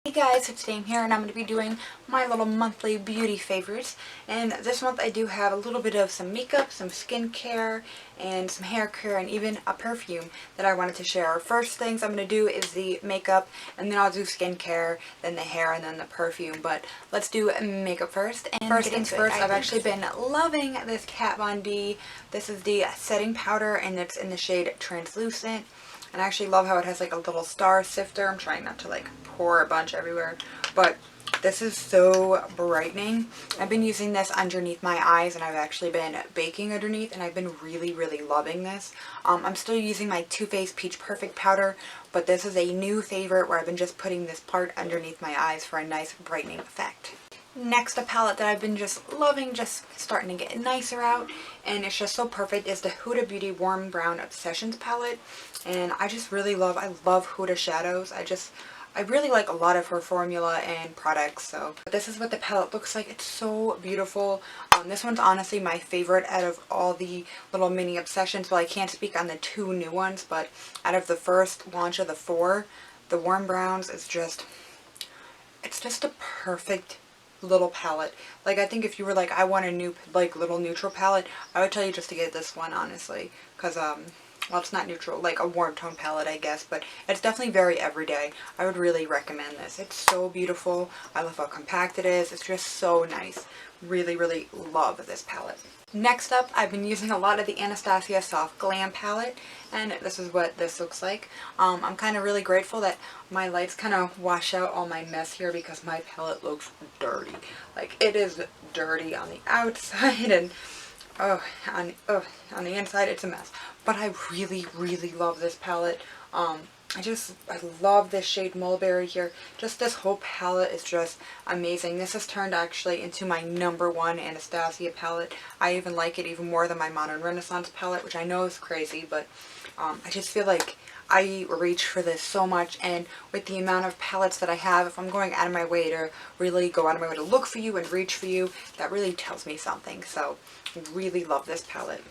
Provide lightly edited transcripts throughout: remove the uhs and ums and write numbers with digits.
Hey guys, it's Dame here and I'm going to be doing my little monthly beauty favorites, and this month I do have a little bit of some makeup, some skincare, and some hair care, and even a perfume that I wanted to share. First things I'm going to do is the makeup, and then I'll do skincare, then the hair, and then the perfume. But let's do makeup first. And first things first, I've actually been loving this Kat Von D. This is the setting powder and it's in the shade Translucent. And I actually love how it has like a little star sifter. I'm trying not to like pour a bunch everywhere, but this is so brightening. I've been using this underneath my eyes and I've actually been baking underneath, and I've been really loving this. I'm still using my Too Faced Peach Perfect powder, but this is a new favorite where I've been just putting this part underneath my eyes for a nice brightening effect. Next, a palette that I've been just loving, just starting to get nicer out, and it's just so perfect, is the Huda Beauty Warm Brown Obsessions palette. And I just really love, I love Huda shadows. I really like a lot of her formula and products. So this is what the palette looks like. It's so beautiful. This one's honestly my favorite out of all the little mini obsessions. Well, I can't speak on the two new ones, but out of the first launch of the four, the Warm Browns is just, it's just a perfect little palette. Like, I think if you were like, I want a new like little neutral palette, I would tell you just to get this one, honestly, because well, it's not neutral, like a warm tone palette, I guess, but it's definitely very everyday. I would really recommend this. It's so beautiful. I love how compact it is. It's just so nice. Really love this palette. Next up, I've been using a lot of the Anastasia Soft Glam palette, and this is what this looks like. I'm kind of really grateful that my lights kind of wash out all my mess here, because my palette looks dirty. Like, it is dirty on the outside, and on the inside it's a mess. But I really love this palette. I love this shade Mulberry here. Just this whole palette is just amazing. This has turned actually into my #1 Anastasia palette. I even like it even more than my Modern Renaissance palette, which I know is crazy, but I just feel like I reach for this so much, and with the amount of palettes that I have, if I'm going out of my way to really go out of my way to look for you and reach for you, that really tells me something. So really love this palette.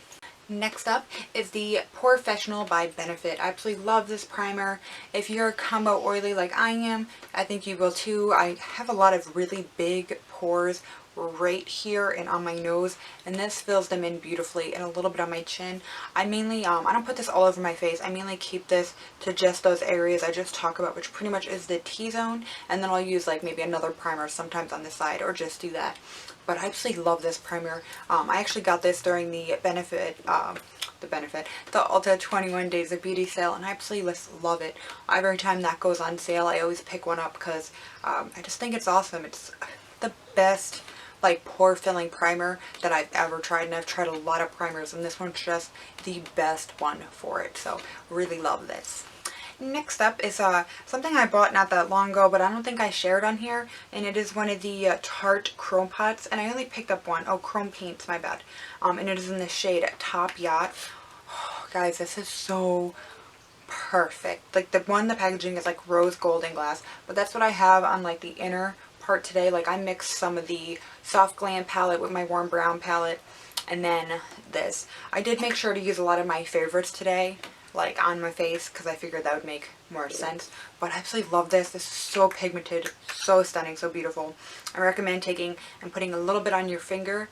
Next up is the Porefessional by Benefit. I absolutely love this primer. If you're combo oily like I am, I think you will too. I have a lot of really big pores right here and on my nose, and this fills them in beautifully, and a little bit on my chin. I mainly, I don't put this all over my face. I mainly keep this to just those areas I just talk about, which pretty much is the T-zone, and then I'll use like maybe another primer sometimes on the side, or just do that. But I absolutely love this primer. I actually got this during the the Ulta 21 Days of Beauty sale, and I absolutely love it. Every time that goes on sale, I always pick one up, because I just think it's awesome. It's the best like pore filling primer that I've ever tried, and I've tried a lot of primers, and this one's just the best one for it. So really love this. Next up is something I bought not that long ago, but I don't think I shared on here, and it is one of the Tarte Chrome Pots, and I only picked up one. Oh, Chrome Paints, my bad. And it is in the shade Top Yacht. Oh, guys, this is so perfect. Like, the packaging is like rose gold and glass, but that's what I have on like the inner part today. Like, I mixed some of the Soft Glam palette with my Warm Brown palette, and then this. I did make sure to use a lot of my favorites today, like on my face, because I figured that would make more sense. But I absolutely love this. This is so pigmented, so stunning, so beautiful. I recommend taking and putting a little bit on your finger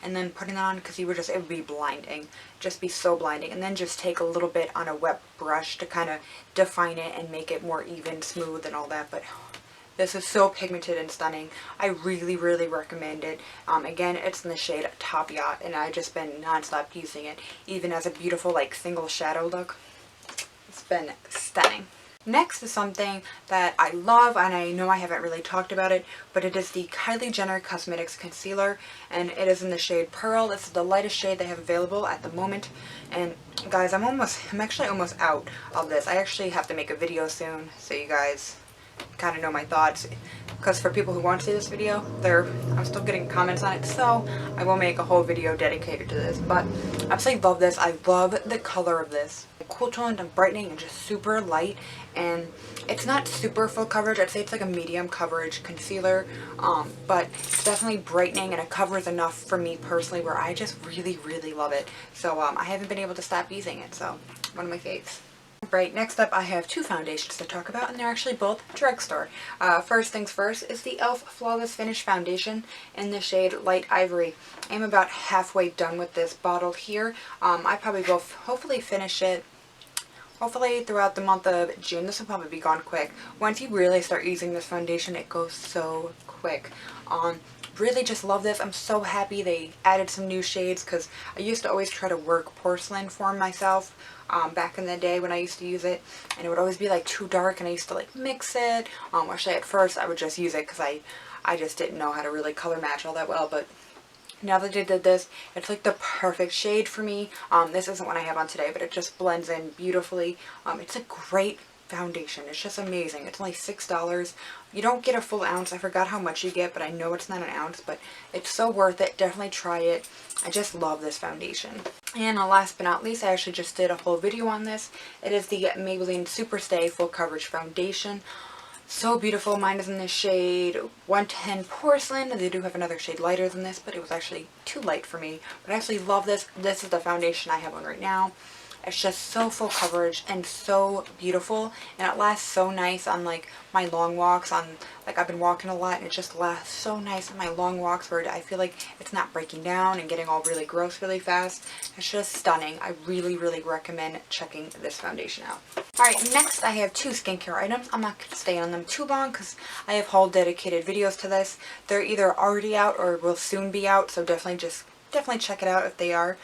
and then putting it on, because it would be blinding. Just be so blinding. And then just take a little bit on a wet brush to kind of define it and make it more even, smooth, and all that. But this is so pigmented and stunning. I really recommend it. Again, it's in the shade Top Yacht, and I've just been non-stop using it, even as a beautiful like single shadow look. It's been stunning. Next is something that I love, and I know I haven't really talked about it, but it is the Kylie Jenner Cosmetics Concealer, and it is in the shade Pearl. This is the lightest shade they have available at the moment. And guys, I'm actually almost out of this. I actually have to make a video soon, so you guys kind of know my thoughts, because for people who want to see this video, I'm still getting comments on it, so I will make a whole video dedicated to this. But I absolutely love this. I love the color of this. Cool toned and brightening, and just super light, and it's not super full coverage. I'd say it's like a medium coverage concealer, but it's definitely brightening, and it covers enough for me personally where I just really love it. So I haven't been able to stop using it, so one of my faves. Alright, next up I have two foundations to talk about, and they're actually both drugstore. First things first is the e.l.f. Flawless Finish Foundation in the shade Light Ivory. I'm about halfway done with this bottle here. I probably will hopefully finish it hopefully throughout the month of June. This will probably be gone quick. Once you really start using this foundation, it goes so quick. Really just love this. I'm so happy they added some new shades, because I used to always try to work porcelain for myself back in the day when I used to use it, and it would always be like too dark, and I used to like mix it. Actually at first I would just use it because I just didn't know how to really color match all that well, but now that I did this, it's like the perfect shade for me. This isn't what I have on today, but it just blends in beautifully. It's a great foundation. It's just amazing. It's only $6. You don't get a full ounce. I forgot how much you get, but I know it's not an ounce, but it's so worth it. Definitely try it. I just love this foundation. And last but not least, I actually just did a whole video on this. It is the Maybelline Superstay Full Coverage Foundation. So beautiful. Mine is in the shade 110 Porcelain. They do have another shade lighter than this, but it was actually too light for me. But I actually love this. This is the foundation I have on right now. It's just so full coverage and so beautiful, and it lasts so nice on like my long walks. Like I've been walking a lot, and it just lasts so nice on my long walks where I feel like it's not breaking down and getting all really gross really fast. It's just stunning. I really recommend checking this foundation out. Alright, next I have two skincare items. I'm not going to stay on them too long because I have whole dedicated videos to this. They're either already out or will soon be out, so definitely check it out if they are.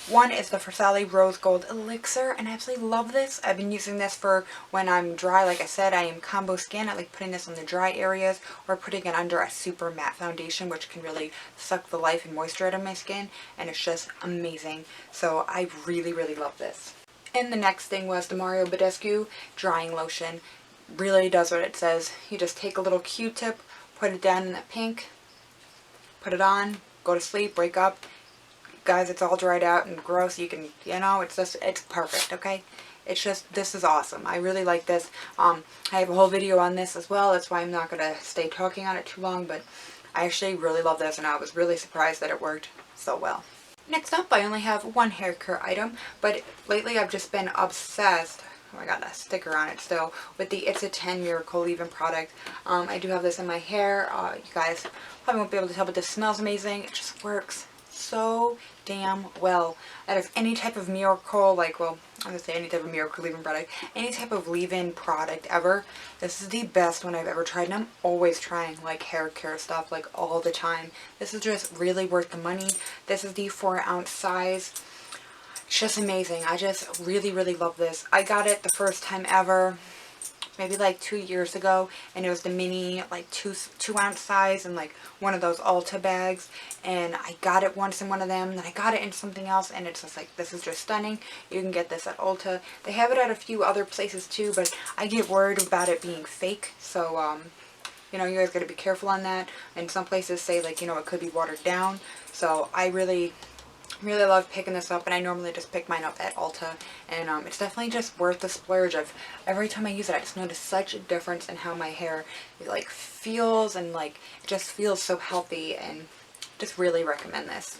One is the Versali Rose Gold Elixir, and I absolutely love this. I've been using this for when I'm dry. Like I said, I am combo skin. I like putting this on the dry areas or putting it under a super matte foundation, which can really suck the life and moisture out of my skin, and it's just amazing. So I really love this. And the next thing was the Mario Badescu Drying Lotion. Really does what it says. You just take a little Q-tip, put it down in that pink, put it on, go to sleep, wake up. Guys, it's all dried out and gross. You can, it's perfect, okay? It's just, this is awesome. I really like this. I have a whole video on this as well. That's why I'm not going to stay talking on it too long, but I actually really love this, and I was really surprised that it worked so well. Next up, I only have one hair care item, but lately I've just been obsessed. Oh, I got that sticker on it still, with the It's a 10 Miracle Leave-In product. I do have this in my hair. You guys probably won't be able to tell, but this smells amazing. It just works so damn well. Out of any type of miracle, like, well, I'm gonna say any type of miracle leave-in product, any type of leave-in product ever, this is the best one I've ever tried, and I'm always trying like hair care stuff like all the time. This is just really worth the money. This is the 4-ounce size. It's just amazing. I just really love this. I got it the first time ever, maybe like 2 years ago, and it was the mini like 2-ounce size and like one of those Ulta bags, and I got it once in one of them, then I got it in something else, and it's just like, this is just stunning. You can get this at Ulta. They have it at a few other places too, but I get worried about it being fake, so you guys got to be careful on that. And some places say like, it could be watered down, so I really love picking this up, and I normally just pick mine up at Ulta, and it's definitely just worth the splurge. Every time I use it, I just notice such a difference in how my hair like feels, and like it just feels so healthy, and just really recommend this.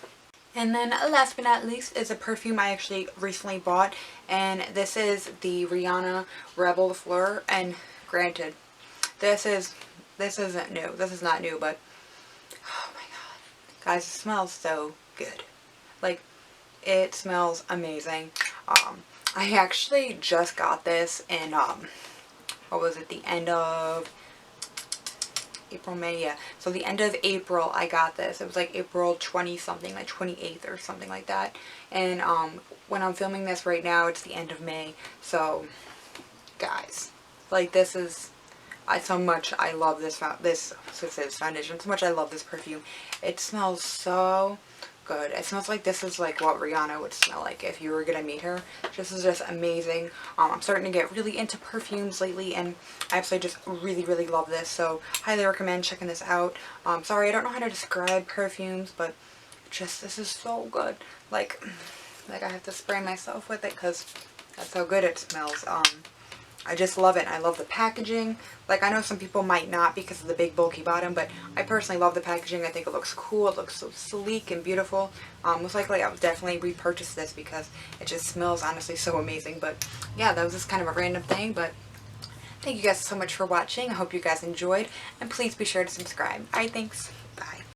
And then last but not least is a perfume I actually recently bought, and this is the Rihanna Rebel Fleur. And granted, this isn't new. This is not new, but oh my god, guys, it smells so good. Like, it smells amazing. I actually just got this in, what was it, the end of April, May, yeah. So the end of April I got this. It was like April 20 something, like 28th or something like that. And when I'm filming this right now, it's the end of May. So, guys, like, this is, so much I love this foundation, so much I love this perfume. It smells so good. It smells like this is like what Rihanna would smell like if you were gonna meet her. This is just amazing. I'm starting to get really into perfumes lately, and I absolutely just really love this, so highly recommend checking this out. Sorry, I don't know how to describe perfumes, but just, this is so good. Like I have to spray myself with it because that's how good it smells. I just love it. I love the packaging. Like, I know some people might not because of the big bulky bottom, but I personally love the packaging. I think it looks cool. It looks so sleek and beautiful. Most likely I would definitely repurchase this because it just smells honestly so amazing. But yeah, that was just kind of a random thing, but thank you guys so much for watching. I hope you guys enjoyed, and please be sure to subscribe. Alright, thanks. Bye.